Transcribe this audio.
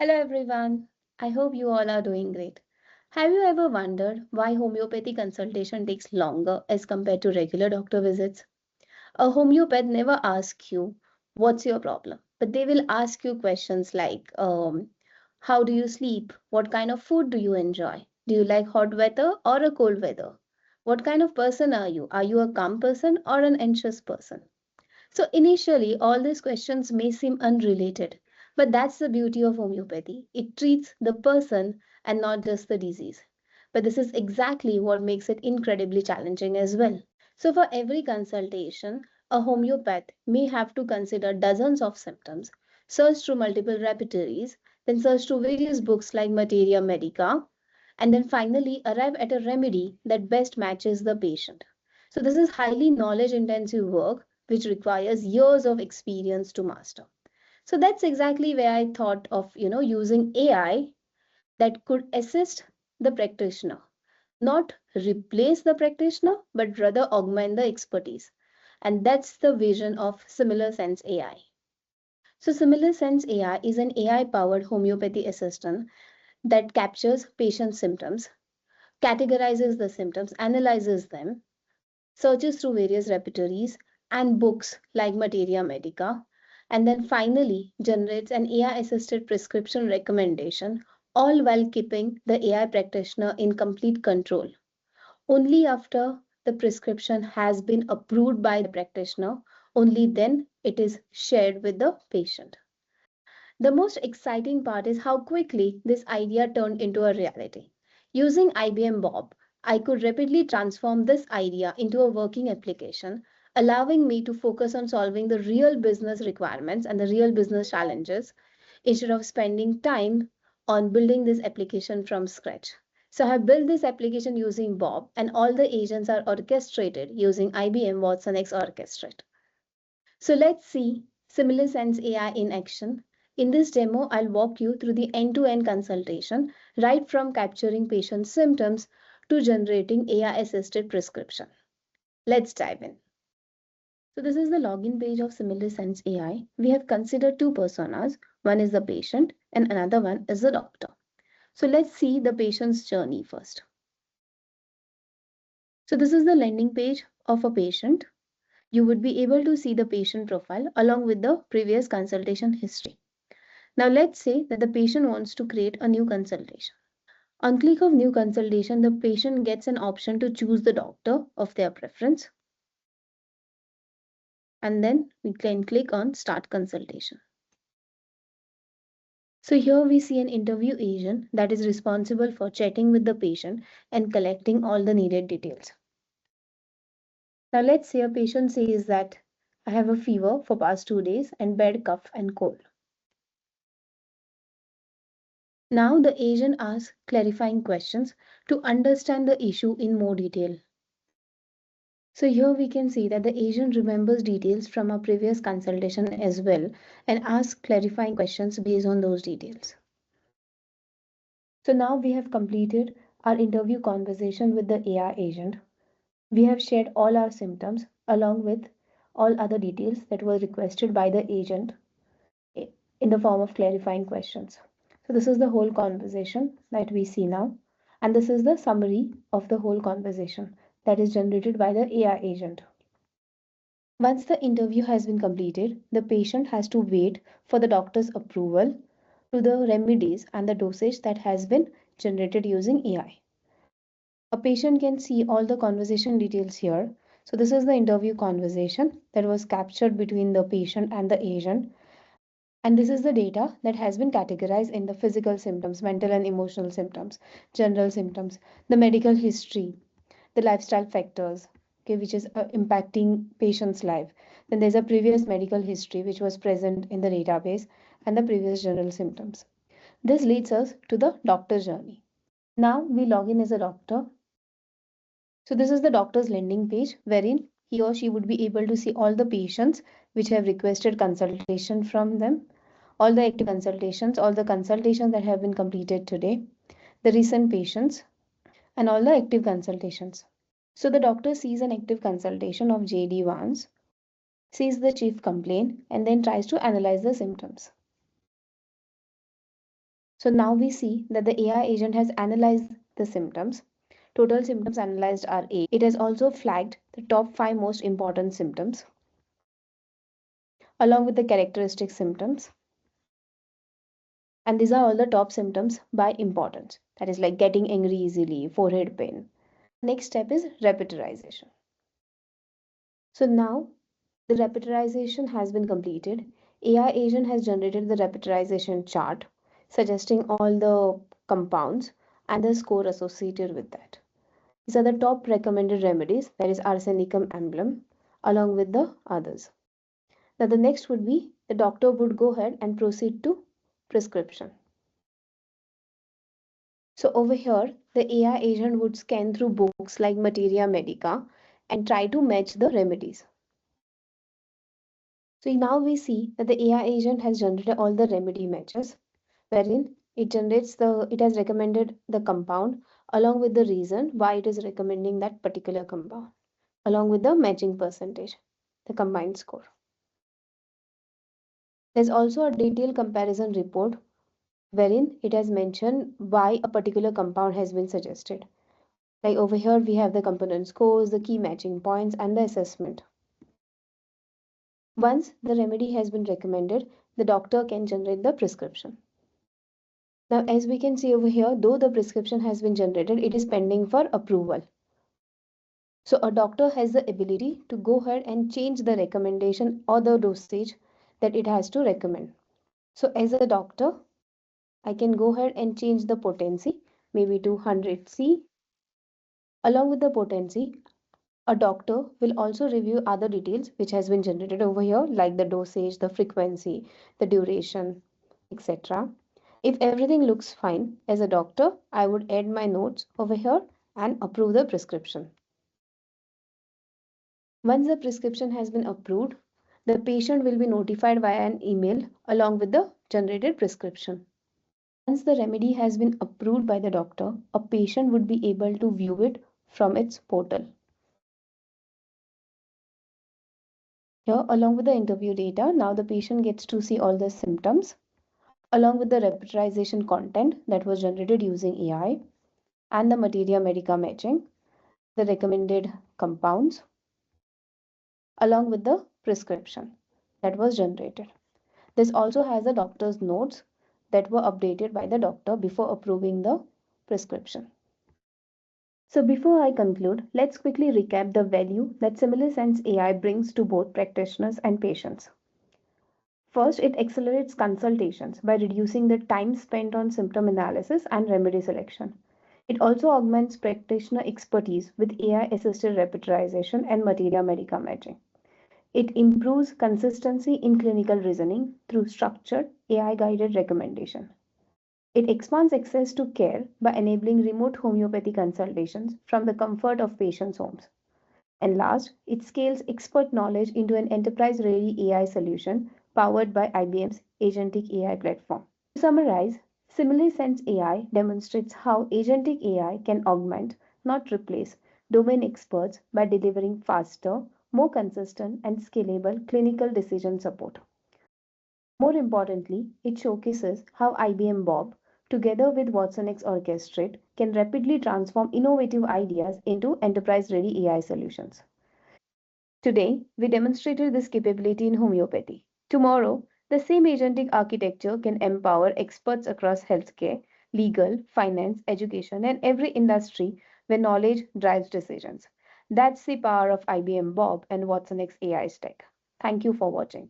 Hello everyone. I hope you all are doing great. Have you ever wondered why homeopathy consultation takes longer as compared to regular doctor visits? A homeopath never asks you, what's your problem? But they will ask you questions like, how do you sleep? What kind of food do you enjoy? Do you like hot weather or a cold weather? What kind of person are you? Are you a calm person or an anxious person? So initially, all these questions may seem unrelated, but that's the beauty of homeopathy. It treats the person and not just the disease. But this is exactly what makes it incredibly challenging as well. So for every consultation, a homeopath may have to consider dozens of symptoms, search through multiple repertories, then search through various books like Materia Medica, and then finally arrive at a remedy that best matches the patient. So this is highly knowledge intensive work which requires years of experience to master. So that's exactly where I thought of, using AI that could assist the practitioner, not replace the practitioner, but rather augment the expertise. And that's the vision of Similisense AI. So Similisense AI is an AI powered homeopathy assistant that captures patient symptoms, categorizes the symptoms, analyzes them, searches through various repertories and books like Materia Medica, and then finally generates an AI assisted prescription recommendation, all while keeping the AI practitioner in complete control. Only after the prescription has been approved by the practitioner, only then it is shared with the patient. The most exciting part is how quickly this idea turned into a reality. Using IBM Bob, I could rapidly transform this idea into a working application, allowing me to focus on solving the real business requirements and the real business challenges instead of spending time on building this application from scratch. So I have built this application using Bob, and all the agents are orchestrated using IBM watsonx Orchestrate. So let's see Similisense AI in action. In this demo, I'll walk you through the end-to-end consultation, right from capturing patient symptoms to generating AI-assisted prescription. Let's dive in. So this is the login page of Similisense AI. We have considered two personas. One is the patient and another one is the doctor. So let's see the patient's journey first. So this is the landing page of a patient. You would be able to see the patient profile along with the previous consultation history. Now let's say that the patient wants to create a new consultation. On click of new consultation, the patient gets an option to choose the doctor of their preference, and then we can click on start consultation. So here we see an interview agent that is responsible for chatting with the patient and collecting all the needed details. Now let's say a patient says that I have a fever for past 2 days and bad cough and cold. Now the agent asks clarifying questions to understand the issue in more detail. So here we can see that the agent remembers details from our previous consultation as well and asks clarifying questions based on those details. So now we have completed our interview conversation with the AI agent. We have shared all our symptoms along with all other details that were requested by the agent in the form of clarifying questions. So this is the whole conversation that we see now, and this is the summary of the whole conversation that is generated by the AI agent. Once the interview has been completed, the patient has to wait for the doctor's approval to the remedies and the dosage that has been generated using AI. A patient can see all the conversation details here. So this is the interview conversation that was captured between the patient and the agent. And this is the data that has been categorized in the physical symptoms, mental and emotional symptoms, general symptoms, the medical history, the lifestyle factors, okay, which is impacting patient's life. Then there's a previous medical history which was present in the database and the previous general symptoms. This leads us to the doctor journey. Now we log in as a doctor. So this is the doctor's landing page wherein he or she would be able to see all the patients which have requested consultation from them, all the active consultations, all the consultations that have been completed today, the recent patients, and all the active consultations. So the doctor sees an active consultation of JD once, sees the chief complaint, and then tries to analyze the symptoms. So now we see that the AI agent has analyzed the symptoms. Total symptoms analyzed are 8. It has also flagged the top 5 most important symptoms along with the characteristic symptoms. And these are all the top symptoms by importance. That is like getting angry easily, forehead pain. Next step is repertorization. So now the repertorization has been completed. AI agent has generated the repertorization chart suggesting all the compounds and the score associated with that. These are the top recommended remedies, that is arsenicum emblem, along with the others. Now the next would be the doctor would go ahead and proceed to prescription. So over here, the AI agent would scan through books like Materia Medica and try to match the remedies. So now we see that the AI agent has generated all the remedy matches, wherein it has recommended the compound along with the reason why it is recommending that particular compound, along with the matching percentage, the combined score. There's also a detailed comparison report wherein it has mentioned why a particular compound has been suggested. Like over here, we have the component scores, the key matching points, and the assessment. Once the remedy has been recommended, the doctor can generate the prescription. Now, as we can see over here, though the prescription has been generated, it is pending for approval. So a doctor has the ability to go ahead and change the recommendation or the dosage that it has to recommend. So as a doctor, I can go ahead and change the potency, maybe to 100C. Along with the potency, a doctor will also review other details which has been generated over here, like the dosage, the frequency, the duration, etc. If everything looks fine, as a doctor, I would add my notes over here and approve the prescription. Once the prescription has been approved, the patient will be notified via an email along with the generated prescription. Once the remedy has been approved by the doctor, a patient would be able to view it from its portal. Here, along with the interview data, now the patient gets to see all the symptoms, along with the repertorization content that was generated using AI, and the materia medica matching, the recommended compounds, along with the prescription that was generated. This also has the doctor's notes that were updated by the doctor before approving the prescription. So before I conclude, let's quickly recap the value that Similisense AI brings to both practitioners and patients. First, it accelerates consultations by reducing the time spent on symptom analysis and remedy selection. It also augments practitioner expertise with AI-assisted repertorization and materia medica matching. It improves consistency in clinical reasoning through structured AI-guided recommendation. It expands access to care by enabling remote homeopathy consultations from the comfort of patients' homes. And last, it scales expert knowledge into an enterprise-ready AI solution powered by IBM's Agentic AI platform. To summarize, Similisense AI demonstrates how Agentic AI can augment, not replace, domain experts by delivering faster, more consistent, and scalable clinical decision support. More importantly, it showcases how IBM Bob, together with watsonx.Orchestrate, can rapidly transform innovative ideas into enterprise-ready AI solutions. Today, we demonstrated this capability in homeopathy. Tomorrow, the same agentic architecture can empower experts across healthcare, legal, finance, education, and every industry where knowledge drives decisions. That's the power of IBM Bob and watsonx AI stack. Thank you for watching.